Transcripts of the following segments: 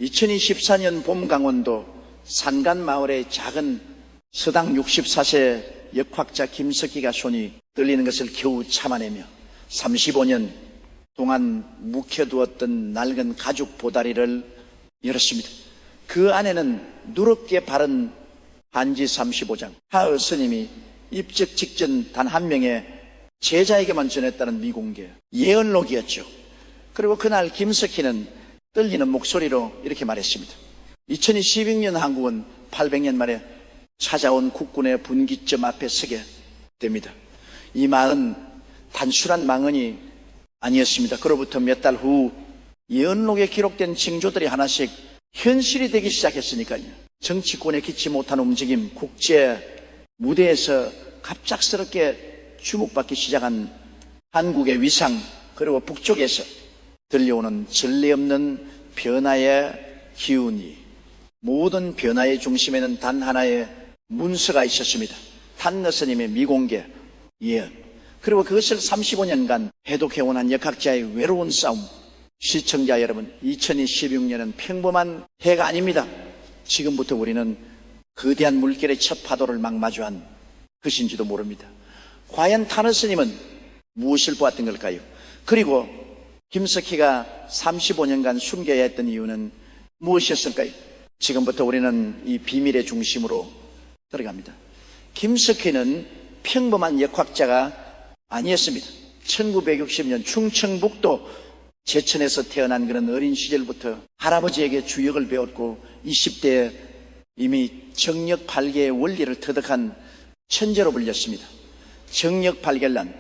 2024년 봄 강원도 산간 마을의 작은 서당 64세 역학자 김석희가 손이 떨리는 것을 겨우 참아내며 35년 동안 묵혀두었던 낡은 가죽 보다리를 열었습니다. 그 안에는 누렇게 바른 한지 35장, 하을 스님이 입적 직전 단 한 명의 제자에게만 전했다는 미공개 예언록이었죠. 그리고 그날 김석희는 떨리는 목소리로 이렇게 말했습니다. 2012년 한국은 800년 만에 찾아온 국군의 분기점 앞에 서게 됩니다. 이 망은 단순한 망언이 아니었습니다. 그로부터 몇 달 후 예언록에 기록된 징조들이 하나씩 현실이 되기 시작했으니까요. 정치권에 기치 못한 움직임, 국제 무대에서 갑작스럽게 주목받기 시작한 한국의 위상, 그리고 북쪽에서 들려오는 전례 없는 변화의 기운이, 모든 변화의 중심에는 단 하나의 문서가 있었습니다. 탄너 스님의 미공개 예언, 그리고 그것을 35년간 해독해온 한 역학자의 외로운 싸움. 시청자 여러분, 2016년은 평범한 해가 아닙니다. 지금부터 우리는 거대한 물결의 첫 파도를 막 마주한 것인지도 모릅니다. 과연 탄너 스님은 무엇을 보았던 걸까요? 그리고 김석희가 35년간 숨겨야 했던 이유는 무엇이었을까요? 지금부터 우리는 이 비밀의 중심으로 들어갑니다. 김석희는 평범한 역학자가 아니었습니다. 1960년 충청북도 제천에서 태어난 그런 어린 시절부터 할아버지에게 주역을 배웠고 20대에 이미 정력 발견의 원리를 터득한 천재로 불렸습니다. 정력 발견란,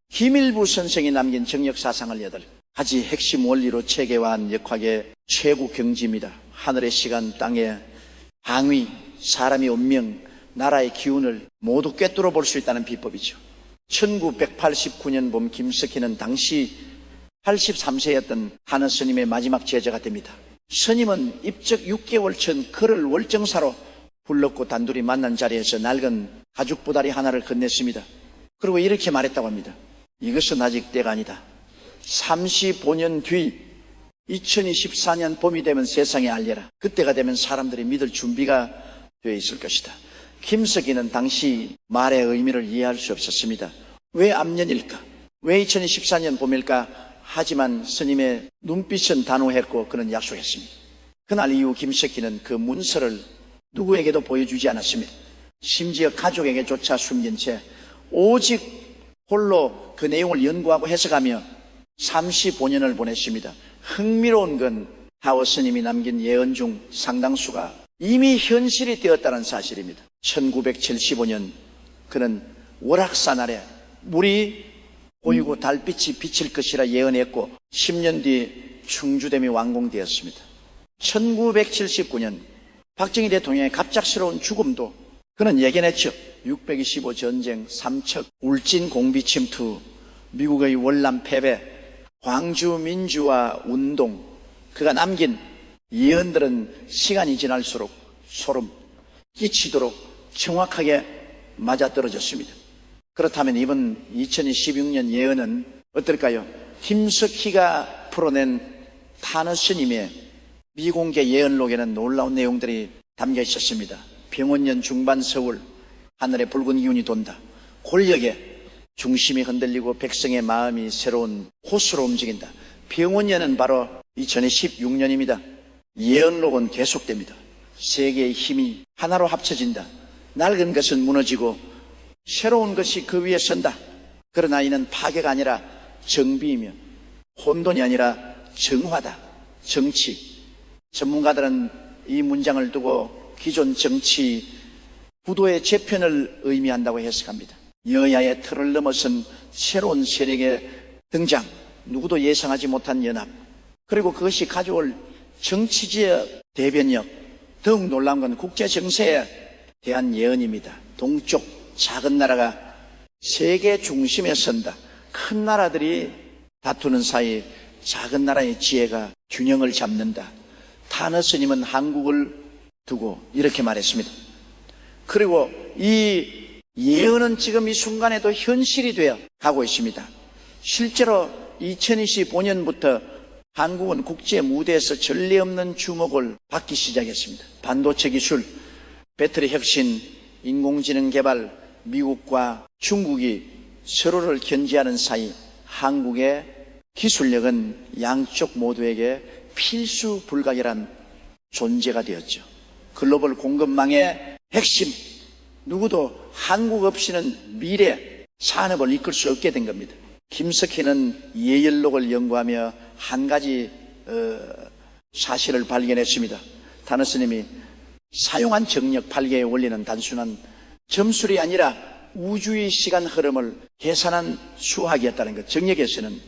김일부 선생이 남긴 정력 사상을 8가지 핵심 원리로 체계화한 역학의 최고 경지입니다. 하늘의 시간, 땅의 항위, 사람의 운명, 나라의 기운을 모두 꿰뚫어 볼 수 있다는 비법이죠. 1989년 봄 김석희는 당시 83세였던 하느 스님의 마지막 제자가 됩니다. 스님은 입적 6개월 전 그를 월정사로 불렀고 단둘이 만난 자리에서 낡은 가죽 보다리 하나를 건넸습니다. 그리고 이렇게 말했다고 합니다. 이것은 아직 때가 아니다. 35년 뒤 2024년 봄이 되면 세상에 알려라. 그때가 되면 사람들이 믿을 준비가 되어 있을 것이다. 김석희는 당시 말의 의미를 이해할 수 없었습니다. 왜 앞년일까? 왜 2014년 봄일까? 하지만 스님의 눈빛은 단호했고 그는 약속했습니다. 그날 이후 김석희는 그 문서를 누구에게도 보여주지 않았습니다. 심지어 가족에게조차 숨긴 채 오직 홀로 그 내용을 연구하고 해석하며 35년을 보냈습니다. 흥미로운 건 하워 스님이 남긴 예언 중 상당수가 이미 현실이 되었다는 사실입니다. 1975년 그는 월악산 아래 물이 고이고 달빛이 비칠 것이라 예언했고 10년 뒤 충주댐이 완공되었습니다. 1979년 박정희 대통령의 갑작스러운 죽음도 그는 예견했죠. 625 전쟁, 삼척, 울진 공비 침투, 미국의 월남 패배, 광주 민주화 운동, 그가 남긴 예언들은 시간이 지날수록 소름 끼치도록 정확하게 맞아떨어졌습니다. 그렇다면 이번 2016년 예언은 어떨까요? 김석희가 풀어낸 탄너 스님의 미공개 예언록에는 놀라운 내용들이 담겨 있었습니다. 병원년 중반 서울, 하늘에 붉은 기운이 돈다. 권력의 중심이 흔들리고 백성의 마음이 새로운 호수로 움직인다. 병원년은 바로 2016년입니다. 예언록은 계속됩니다. 세계의 힘이 하나로 합쳐진다. 낡은 것은 무너지고 새로운 것이 그 위에 선다. 그러나 이는 파괴가 아니라 정비이며 혼돈이 아니라 정화다. 정치. 전문가들은 이 문장을 두고 기존 정치 구도의 재편을 의미한다고 해석합니다. 여야의 틀을 넘어선 새로운 세력의 등장, 누구도 예상하지 못한 연합, 그리고 그것이 가져올 정치지의 대변력, 더욱 놀라운 건 국제 정세에 대한 예언입니다. 동쪽 작은 나라가 세계 중심에 선다. 큰 나라들이 다투는 사이 작은 나라의 지혜가 균형을 잡는다. 탄너 스님은 한국을 두고 이렇게 말했습니다. 그리고 이 예언은 지금 이 순간에도 현실이 되어 가고 있습니다. 실제로 2025년부터 한국은 국제 무대에서 전례 없는 주목을 받기 시작했습니다. 반도체 기술, 배터리 혁신, 인공지능 개발, 미국과 중국이 서로를 견제하는 사이 한국의 기술력은 양쪽 모두에게 필수 불가결한 존재가 되었죠. 글로벌 공급망의 핵심, 누구도 한국 없이는 미래 산업을 이끌 수 없게 된 겁니다. 김석희는 예열록을 연구하며 한 가지 사실을 발견했습니다. 단어 스님이 사용한 정력 8개의 원리는 단순한 점술이 아니라 우주의 시간 흐름을 계산한 수학이었다는 것. 정력에서는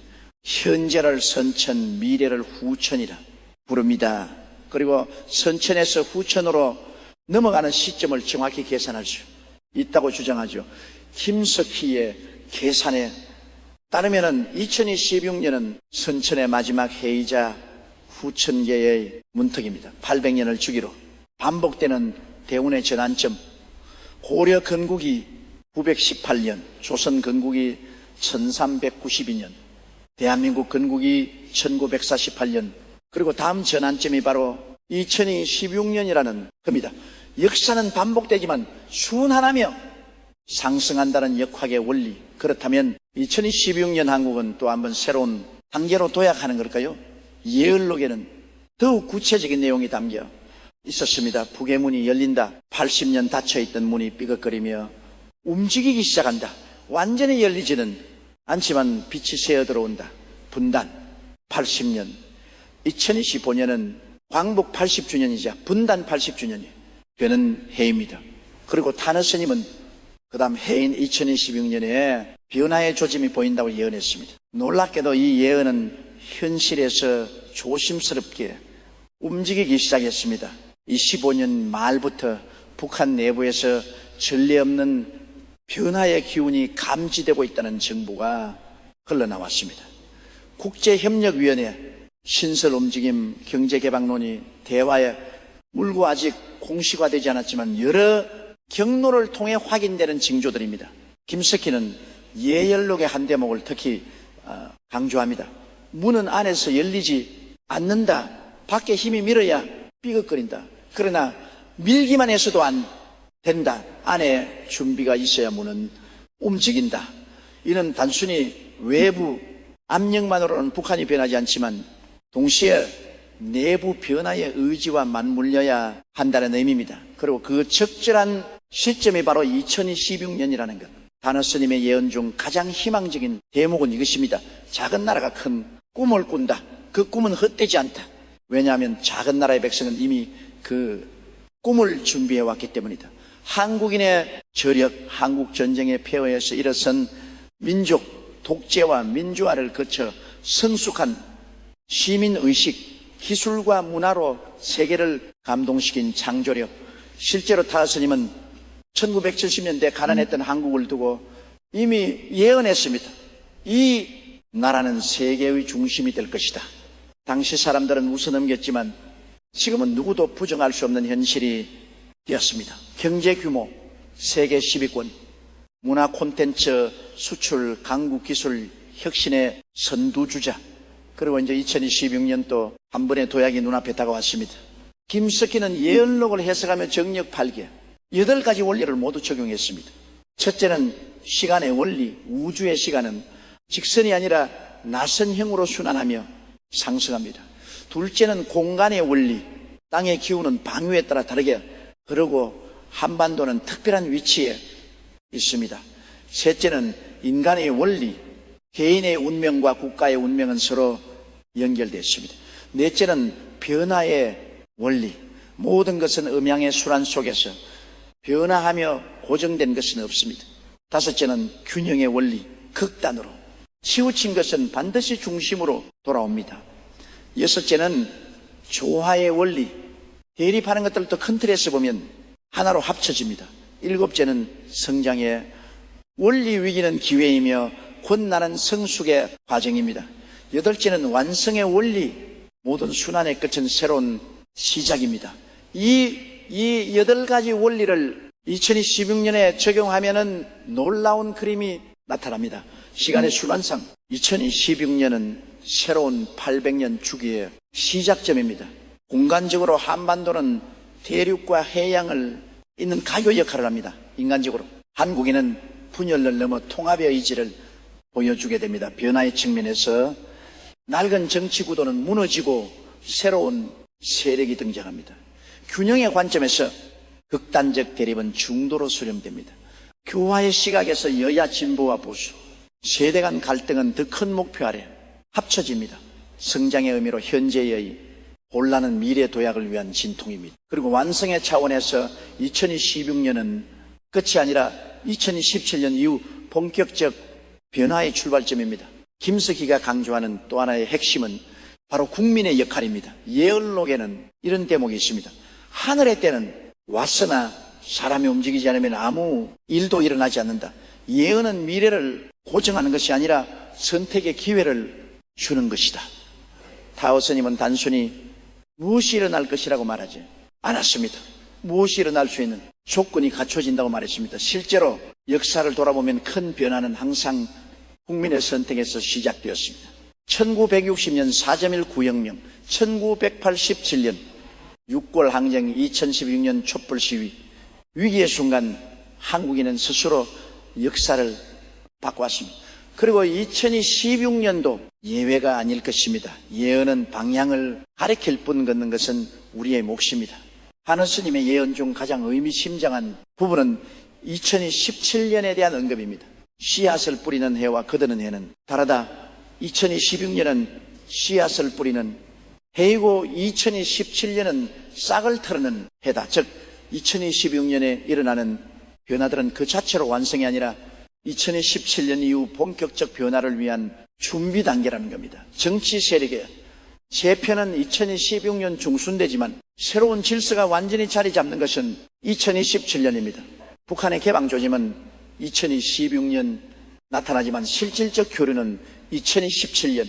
현재를 선천, 미래를 후천이라 부릅니다. 그리고 선천에서 후천으로 넘어가는 시점을 정확히 계산할 수 있다고 주장하죠. 김석희의 계산에 따르면 2016년은 선천의 마지막 해이자 후천계의 문턱입니다. 800년을 주기로 반복되는 대운의 전환점, 고려 건국이 918년, 조선 건국이 1392년, 대한민국 건국이 1948년, 그리고 다음 전환점이 바로 2016년이라는 겁니다. 역사는 반복되지만 순환하며 상승한다는 역학의 원리. 그렇다면 2016년 한국은 또 한번 새로운 단계로 도약하는 걸까요? 예언록에는 더욱 구체적인 내용이 담겨 있었습니다. 북의 문이 열린다. 80년 닫혀있던 문이 삐걱거리며 움직이기 시작한다. 완전히 열리지는 않지만 빛이 새어 들어온다. 분단 80년. 2025년은 광복 80주년이자 분단 80주년이 되는 해입니다. 그리고 타너 스님은 그 다음 해인 2026년에 변화의 조짐이 보인다고 예언했습니다. 놀랍게도 이 예언은 현실에서 조심스럽게 움직이기 시작했습니다. 25년 말부터 북한 내부에서 전례 없는 변화의 기운이 감지되고 있다는 정보가 흘러나왔습니다. 국제협력위원회, 신설움직임, 경제개방론이 대화에 물고 아직 공식화되지 않았지만 여러 경로를 통해 확인되는 징조들입니다. 김석희는 예열록의 한 대목을 특히 강조합니다. 문은 안에서 열리지 않는다. 밖에 힘이 밀어야 삐걱거린다. 그러나 밀기만 해서도 안 된다. 안에 준비가 있어야 문은 움직인다. 이는 단순히 외부 압력만으로는 북한이 변하지 않지만 동시에 내부 변화의 의지와 맞물려야 한다는 의미입니다. 그리고 그 적절한 시점이 바로 2016년이라는 것. 다너 스님의 예언 중 가장 희망적인 대목은 이것입니다. 작은 나라가 큰 꿈을 꾼다. 그 꿈은 헛되지 않다. 왜냐하면 작은 나라의 백성은 이미 그 꿈을 준비해 왔기 때문이다. 한국인의 저력, 한국 전쟁의 폐허에서 일어선 민족 독재와 민주화를 거쳐 성숙한 시민의식, 기술과 문화로 세계를 감동시킨 창조력. 실제로 타너 스님은 1970년대 가난했던 한국을 두고 이미 예언했습니다. 이 나라는 세계의 중심이 될 것이다. 당시 사람들은 웃어넘겼지만 지금은 누구도 부정할 수 없는 현실이 되었습니다. 경제 규모, 세계 10위권, 문화 콘텐츠 수출, 강국 기술 혁신의 선두주자. 그리고 이제 2026년 한 번의 도약이 눈앞에 다가왔습니다. 김석희는 예언록을 해석하며 정력 8개, 8가지 원리를 모두 적용했습니다. 첫째는 시간의 원리, 우주의 시간은 직선이 아니라 나선형으로 순환하며 상승합니다. 둘째는 공간의 원리, 땅의 기후는 방위에 따라 다르게 흐르고 한반도는 특별한 위치에 있습니다. 셋째는 인간의 원리, 개인의 운명과 국가의 운명은 서로 연결되어 있습니다. 넷째는 변화의 원리, 모든 것은 음양의 순환 속에서 변화하며 고정된 것은 없습니다. 다섯째는 균형의 원리, 극단으로 치우친 것은 반드시 중심으로 돌아옵니다. 여섯째는 조화의 원리, 대립하는 것들도 큰 틀에서 보면 하나로 합쳐집니다. 일곱째는 성장의 원리, 위기는 기회이며困難은 성숙의 과정입니다. 여덟째는 완성의 원리, 모든 순환의 끝은 새로운 시작입니다. 이 8가지 원리를 2016년에 적용하면은 놀라운 그림이 나타납니다. 시간의 순환상 2016년은 새로운 800년 주기의 시작점입니다. 공간적으로 한반도는 대륙과 해양을 잇는 가교 역할을 합니다. 인간적으로. 한국인은 분열을 넘어 통합의 의지를 보여주게 됩니다. 변화의 측면에서 낡은 정치 구도는 무너지고 새로운 세력이 등장합니다. 균형의 관점에서 극단적 대립은 중도로 수렴됩니다. 교화의 시각에서 여야 진보와 보수, 세대 간 갈등은 더 큰 목표 아래 합쳐집니다. 성장의 의미로 현재의 혼란은 미래 도약을 위한 진통입니다. 그리고 완성의 차원에서 2016년은 끝이 아니라 2017년 이후 본격적 변화의 출발점입니다. 김석희가 강조하는 또 하나의 핵심은 바로 국민의 역할입니다. 예언록에는 이런 대목이 있습니다. 하늘의 때는 왔으나 사람이 움직이지 않으면 아무 일도 일어나지 않는다. 예언은 미래를 고정하는 것이 아니라 선택의 기회를 주는 것이다. 타오 스님은 단순히 무엇이 일어날 것이라고 말하지 않았습니다. 무엇이 일어날 수 있는 조건이 갖춰진다고 말했습니다. 실제로 역사를 돌아보면 큰 변화는 항상 국민의 선택에서 시작되었습니다. 1960년 4.1 구혁명, 1987년 6.3 항쟁, 2016년 촛불 시위, 위기의 순간 한국인은 스스로 역사를 바꿔왔습니다. 그리고 2016년도 예외가 아닐 것입니다. 예언은 방향을 가리킬 뿐 걷는 것은 우리의 몫입니다. 하늘 스님의 예언 중 가장 의미심장한 부분은 2017년에 대한 언급입니다. 씨앗을 뿌리는 해와 거두는 해는 다르다. 2016년은 씨앗을 뿌리는 해이고 2017년은 싹을 털는 해다. 즉 2016년에 일어나는 변화들은 그 자체로 완성이 아니라 2017년 이후 본격적 변화를 위한 준비 단계라는 겁니다. 정치 세력의 재편은 2016년 중순되지만 새로운 질서가 완전히 자리 잡는 것은 2027년입니다. 북한의 개방조짐은 2016년 나타나지만 실질적 교류는 2017년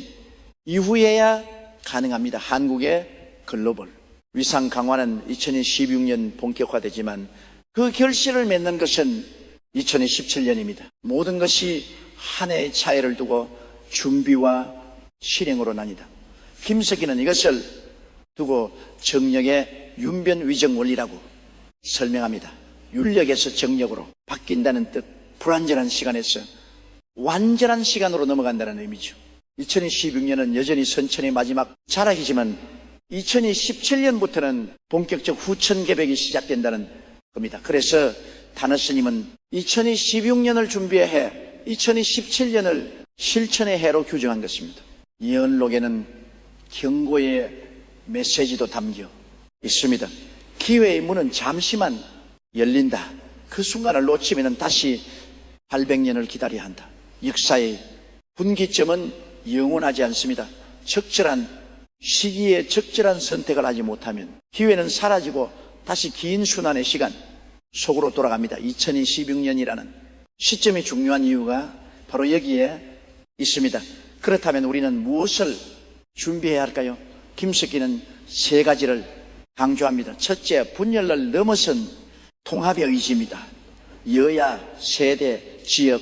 이후에야 가능합니다. 한국의 글로벌 위상 강화는 2016년 본격화되지만 그 결실을 맺는 것은 2017년입니다. 모든 것이 한 해의 차이를 두고 준비와 실행으로 나뉘다. 김석희는 이것을 두고 정력의 윤변위정 원리라고 설명합니다. 윤력에서 정력으로 바뀐다는 뜻, 불완전한 시간에서 완전한 시간으로 넘어간다는 의미죠. 2016년은 여전히 선천의 마지막 자락이지만 2017년부터는 본격적 후천 개벽이 시작된다는 겁니다. 그래서 타너 스님은 2016년을 준비의 해, 2017년을 실천의 해로 규정한 것입니다. 예언록에는 경고의 메시지도 담겨 있습니다. 기회의 문은 잠시만 열린다. 그 순간을 놓치면 다시 800년을 기다려야 한다. 역사의 분기점은 영원하지 않습니다. 적절한 시기에 적절한 선택을 하지 못하면 기회는 사라지고 다시 긴 순환의 시간 속으로 돌아갑니다. 2016년이라는 시점이 중요한 이유가 바로 여기에 있습니다. 그렇다면 우리는 무엇을 준비해야 할까요? 김석희는 세 가지를 강조합니다. 첫째, 분열을 넘어선 통합의 의지입니다. 여야, 세대, 지역,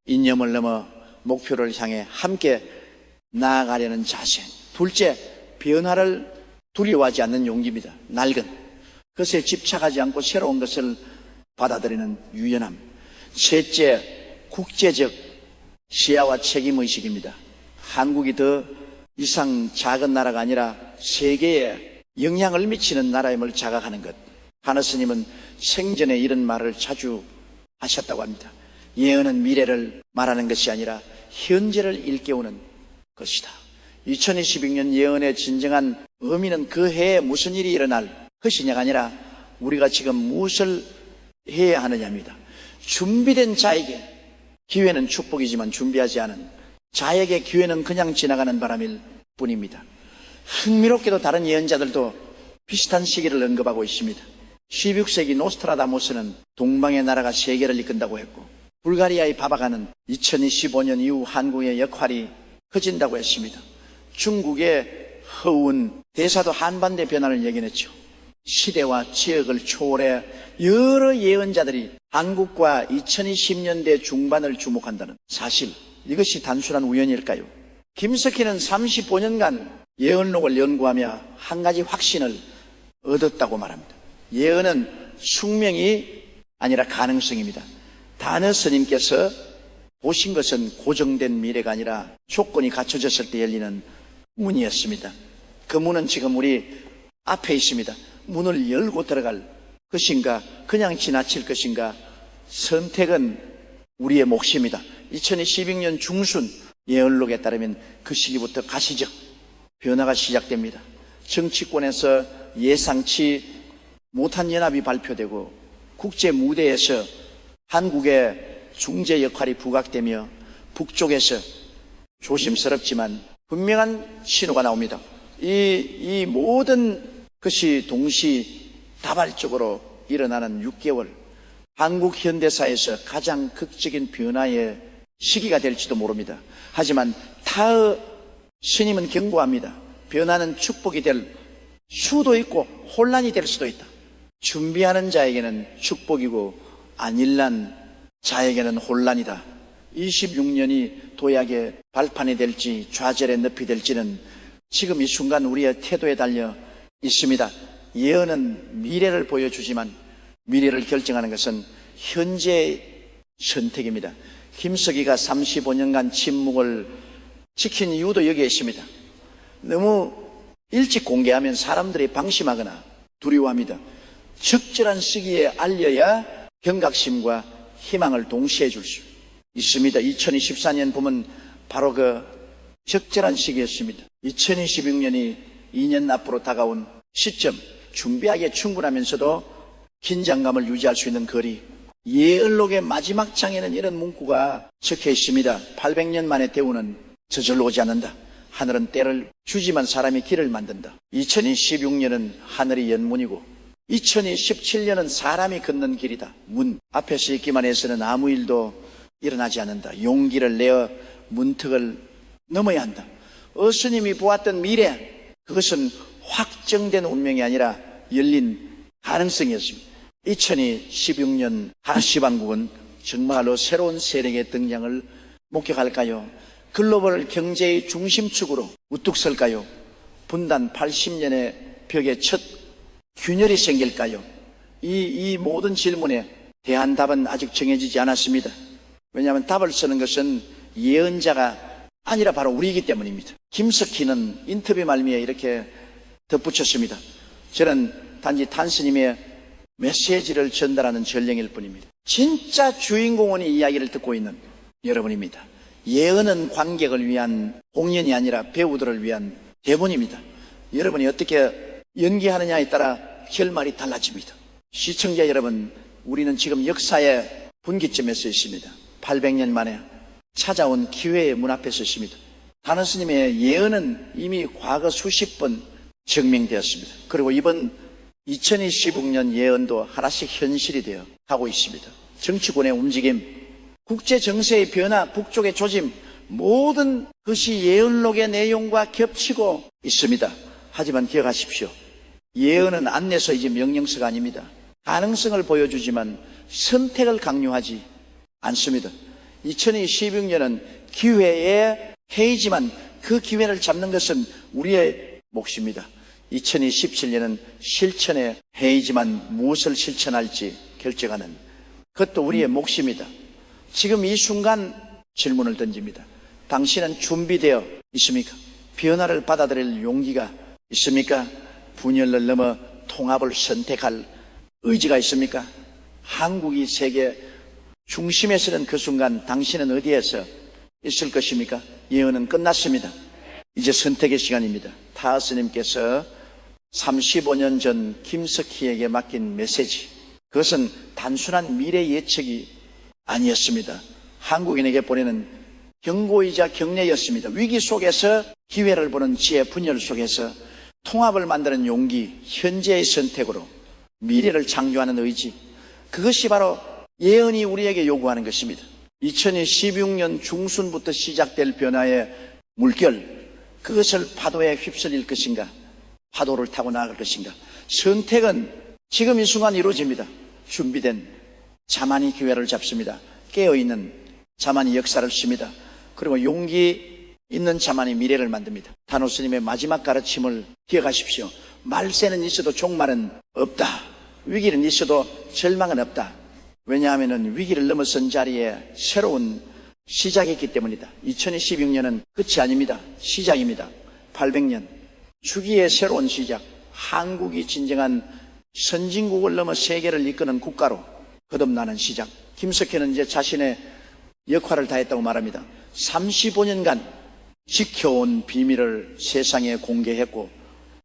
이념을 넘어 목표를 향해 함께 나아가려는 자세. 둘째, 변화를 두려워하지 않는 용기입니다. 낡은 것에 집착하지 않고 새로운 것을 받아들이는 유연함. 셋째, 국제적 시야와 책임의식입니다. 한국이 더 이상 작은 나라가 아니라 세계에 영향을 미치는 나라임을 자각하는 것. 하느 스님은 생전에 이런 말을 자주 하셨다고 합니다. 예언은 미래를 말하는 것이 아니라 현재를 일깨우는 것이다. 2026년 예언의 진정한 의미는 그 해에 무슨 일이 일어날 것이냐가 아니라 우리가 지금 무엇을 해야 하느냐입니다. 준비된 자에게 기회는 축복이지만 준비하지 않은 자에게 기회는 그냥 지나가는 바람일 뿐입니다. 흥미롭게도 다른 예언자들도 비슷한 시기를 언급하고 있습니다. 16세기 노스트라다무스는 동방의 나라가 세계를 이끈다고 했고, 불가리아의 바바가는 2025년 이후 한국의 역할이 커진다고 했습니다. 중국의 허운 대사도 한반대 변화를 예견했죠. 시대와 지역을 초월해 여러 예언자들이 한국과 2020년대 중반을 주목한다는 사실, 이것이 단순한 우연일까요? 김석희는 35년간 예언록을 연구하며 한 가지 확신을 얻었다고 말합니다. 예언은 숙명이 아니라 가능성입니다. 단어 스님께서 보신 것은 고정된 미래가 아니라 조건이 갖춰졌을 때 열리는 문이었습니다. 그 문은 지금 우리 앞에 있습니다. 문을 열고 들어갈 것인가, 그냥 지나칠 것인가, 선택은 우리의 몫입니다. 2022년 중순 예언록에 따르면 그 시기부터 가시적 변화가 시작됩니다. 정치권에서 예상치 못한 연합이 발표되고 국제 무대에서 한국의 중재 역할이 부각되며 북쪽에서 조심스럽지만 분명한 신호가 나옵니다. 이 모든 것이 동시다발적으로 일어나는 6개월, 한국 현대사에서 가장 극적인 변화의 시기가 될지도 모릅니다. 하지만 타의 스님은 경고합니다. 변화는 축복이 될 수도 있고 혼란이 될 수도 있다. 준비하는 자에게는 축복이고 안일난 자에게는 혼란이다. 26년이 도약의 발판이 될지 좌절의 늪이 될지는 지금 이 순간 우리의 태도에 달려 있습니다. 예언은 미래를 보여주지만 미래를 결정하는 것은 현재의 선택입니다. 김석희가 35년간 침묵을 지킨 이유도 여기에 있습니다. 너무 일찍 공개하면 사람들이 방심하거나 두려워합니다. 적절한 시기에 알려야 경각심과 희망을 동시에 줄 수 있습니다. 2024년 보면 바로 그 적절한 시기였습니다. 2026년이 2년 앞으로 다가온 시점, 준비하기에 충분하면서도 긴장감을 유지할 수 있는 거리. 예언록의 마지막 장에는 이런 문구가 적혀 있습니다. 800년 만에 대우는 저절로 오지 않는다. 하늘은 때를 주지만 사람이 길을 만든다. 2026년은 하늘이 연문이고 2017년은 사람이 걷는 길이다. 문 앞에서 있기만 해서는 아무 일도 일어나지 않는다. 용기를 내어 문턱을 넘어야 한다. 스님이 보았던 미래, 그것은 확정된 운명이 아니라 열린 가능성이었습니다. 2016년 하시방국은 정말로 새로운 세력의 등장을 목격할까요? 글로벌 경제의 중심축으로 우뚝 설까요? 분단 80년의 벽에 첫 균열이 생길까요? 이 모든 질문에 대한 답은 아직 정해지지 않았습니다. 왜냐하면 답을 쓰는 것은 예언자가 아니라 바로 우리이기 때문입니다. 김석희는 인터뷰 말미에 이렇게 덧붙였습니다. 저는 단지 탄스님의 메시지를 전달하는 전령일 뿐입니다. 진짜 주인공은 이 이야기를 듣고 있는 여러분입니다. 예언은 관객을 위한 공연이 아니라 배우들을 위한 대본입니다. 여러분이 어떻게 연기하느냐에 따라 결말이 달라집니다. 시청자 여러분, 우리는 지금 역사의 분기점에 서 있습니다. 800년 만에 찾아온 기회의 문 앞에 서 있습니다. 단어 스님의 예언은 이미 과거 수십 번 증명되었습니다. 그리고 이번 2026년 예언도 하나씩 현실이 되어 가고 있습니다. 정치권의 움직임, 국제 정세의 변화, 북쪽의 조짐, 모든 것이 예언록의 내용과 겹치고 있습니다. 하지만 기억하십시오. 예언은 안내서이지 명령서가 아닙니다. 가능성을 보여주지만 선택을 강요하지 않습니다. 2026년은 기회의 해이지만 그 기회를 잡는 것은 우리의 몫입니다. 2027년은 실천의 해이지만 무엇을 실천할지 결정하는 그것도 우리의 몫입니다. 지금 이 순간 질문을 던집니다. 당신은 준비되어 있습니까? 변화를 받아들일 용기가 있습니까? 분열을 넘어 통합을 선택할 의지가 있습니까? 한국이 세계 중심에 서는 그 순간 당신은 어디에서 있을 것입니까? 예언은 끝났습니다. 이제 선택의 시간입니다. 타 스님께서 35년 전 김석희에게 맡긴 메시지, 그것은 단순한 미래 예측이 아니었습니다. 한국인에게 보내는 경고이자 격려였습니다. 위기 속에서 기회를 보는 지혜, 분열 속에서 통합을 만드는 용기, 현재의 선택으로 미래를 창조하는 의지, 그것이 바로 예언이 우리에게 요구하는 것입니다. 2016년 중순부터 시작될 변화의 물결, 그것을 파도에 휩쓸릴 것인가, 파도를 타고 나아갈 것인가. 선택은 지금 이 순간 이루어집니다. 준비된 자만이 기회를 잡습니다. 깨어있는 자만이 역사를 씁니다. 그리고 용기 있는 자만이 미래를 만듭니다. 단호 스님의 마지막 가르침을 기억하십시오. 말세는 있어도 종말은 없다. 위기는 있어도 절망은 없다. 왜냐하면 위기를 넘어선 자리에 새로운 시작이 있기 때문이다. 2016년은 끝이 아닙니다. 시작입니다. 800년 주기의 새로운 시작. 한국이 진정한 선진국을 넘어 세계를 이끄는 국가로 거듭나는 시작. 김석현은 이제 자신의 역할을 다했다고 말합니다. 35년간 지켜온 비밀을 세상에 공개했고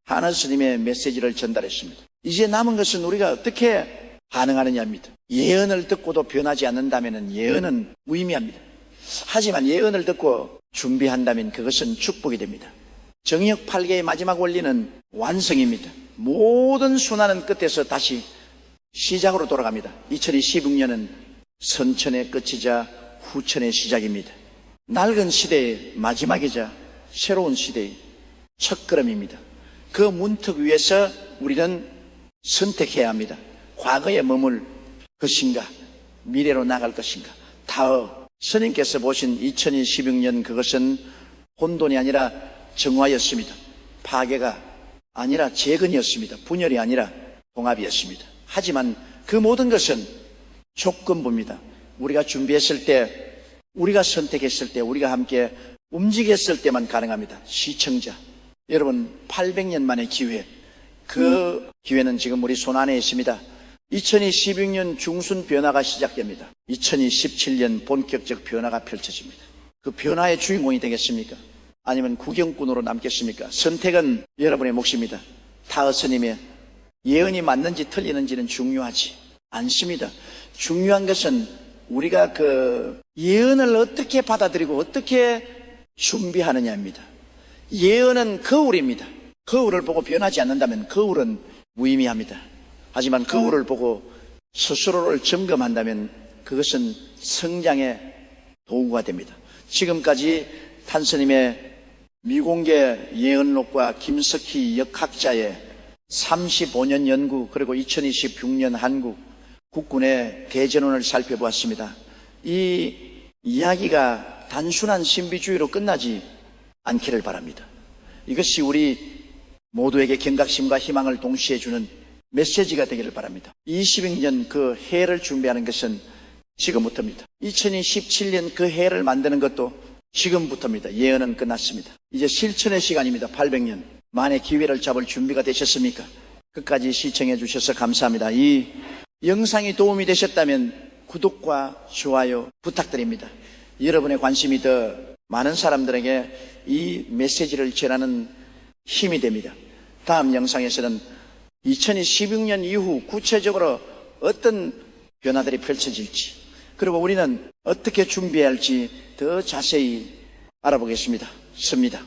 하나 스님의 메시지를 전달했습니다. 이제 남은 것은 우리가 어떻게 반응하느냐입니다. 예언을 듣고도 변하지 않는다면 예언은 무의미합니다. 하지만 예언을 듣고 준비한다면 그것은 축복이 됩니다. 정역 8개의 마지막 원리는 완성입니다. 모든 순환은 끝에서 다시 시작으로 돌아갑니다. 2026년은 선천의 끝이자 후천의 시작입니다. 낡은 시대의 마지막이자 새로운 시대의 첫걸음입니다. 그 문턱 위에서 우리는 선택해야 합니다. 과거에 머물 것인가, 미래로 나갈 것인가. 다어 스님께서 보신 2016년 그것은 혼돈이 아니라 정화였습니다. 파괴가 아니라 재건이었습니다. 분열이 아니라 통합이었습니다. 하지만 그 모든 것은 조건부입니다. 우리가 준비했을 때, 우리가 선택했을 때, 우리가 함께 움직였을 때만 가능합니다. 시청자 여러분, 800년 만의 기회, 그 기회는 지금 우리 손안에 있습니다. 2016년 중순 변화가 시작됩니다. 2017년 본격적 변화가 펼쳐집니다. 그 변화의 주인공이 되겠습니까? 아니면 구경꾼으로 남겠습니까? 선택은 여러분의 몫입니다. 타어 스님의 예언이 맞는지 틀리는지는 중요하지 않습니다. 중요한 것은 우리가 그 예언을 어떻게 받아들이고 어떻게 준비하느냐입니다. 예언은 거울입니다. 거울을 보고 변하지 않는다면 거울은 무의미합니다. 하지만 거울을 보고 스스로를 점검한다면 그것은 성장의 도구가 됩니다. 지금까지 탄스님의 미공개 예언록과 김석희 역학자의 35년 연구, 그리고 2026년 한국 국군의 대전원을 살펴보았습니다. 이 이야기가 단순한 신비주의로 끝나지 않기를 바랍니다. 이것이 우리 모두에게 경각심과 희망을 동시에 주는 메시지가 되기를 바랍니다. 20년 그 해를 준비하는 것은 지금부터입니다. 2017년 그 해를 만드는 것도 지금부터입니다. 예언은 끝났습니다. 이제 실천의 시간입니다. 800년 만의 기회를 잡을 준비가 되셨습니까? 끝까지 시청해 주셔서 감사합니다. 이 영상이 도움이 되셨다면 구독과 좋아요 부탁드립니다. 여러분의 관심이 더 많은 사람들에게 이 메시지를 전하는 힘이 됩니다. 다음 영상에서는 2016년 이후 구체적으로 어떤 변화들이 펼쳐질지, 그리고 우리는 어떻게 준비해야 할지 더 자세히 알아보겠습니다. 씁니다.